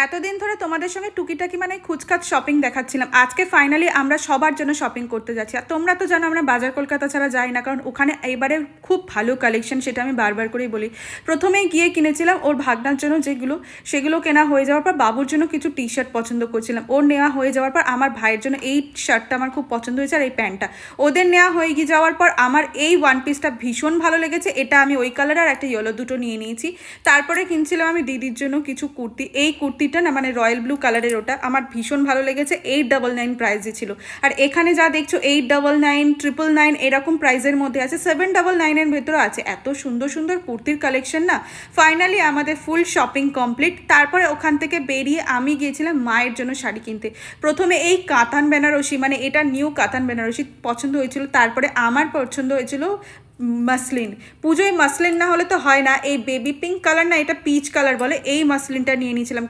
এতদিন ধরে তোমাদের সঙ্গে টুকিটাকি মানে খুচখাচ শপিং দেখাচ্ছিলাম। আজকে ফাইনালি আমরা সবার জন্য শপিং করতে যাচ্ছি। আর তোমরা তো জানো আমরা বাজার কলকাতা ছাড়া যাই না, কারণ ওখানে এবারে খুব ভালো কালেকশন, সেটা আমি বারবার করেই বলি। প্রথমেই গিয়ে কিনেছিলাম ওর ভাগনার জন্য সেগুলো কেনা হয়ে যাওয়ার পর বাবুর জন্য কিছু টি শার্ট পছন্দ করছিলাম। ওর নেওয়া হয়ে যাওয়ার পর আমার ভাইয়ের জন্য এই শার্টটা আমার খুব পছন্দ হয়েছে, আর এই প্যান্টটা ওদের নেওয়া হয়ে গিয়ে যাওয়ার পর আমার এই ওয়ান পিসটা ভীষণ ভালো লেগেছে। এটা আমি ওই কালার আর একটা ইয়েলো দুটো নিয়ে নিয়েছি। তারপরে কিনছিলাম আমি দিদির জন্য কিছু কুর্তি। এই কুর্তিটা না মানে রয়্যাল ব্লু কালারের, ওটা আমার ভীষণ ভালো লেগেছে। 899 প্রাইসে ছিল। আর এখানে যা দেখছো 899, 999 এরকম প্রাইসের মধ্যে আছে, 799-এর ভেতরে আছে। এত সুন্দর সুন্দর কুর্তির কালেকশন না। ফাইনালি আমাদের ফুল শপিং কমপ্লিট। তারপরে ওখান থেকে বেরিয়ে আমি গিয়েছিলাম মায়ের জন্য শাড়ি কিনতে। প্রথমে এই কাতান বেনারসি, মানে এটা নিউ কাতান বেনারসি পছন্দ হয়েছিল। তারপরে আমার পছন্দ হয়েছিল মাসলিন। পুজোয় মাসলিন না হলে তো হয় না, এই বেবি পিঙ্ক কালার না, এটা পিচ কালার বলে, এই মাসলিনটা নিয়ে নিয়েছিলাম।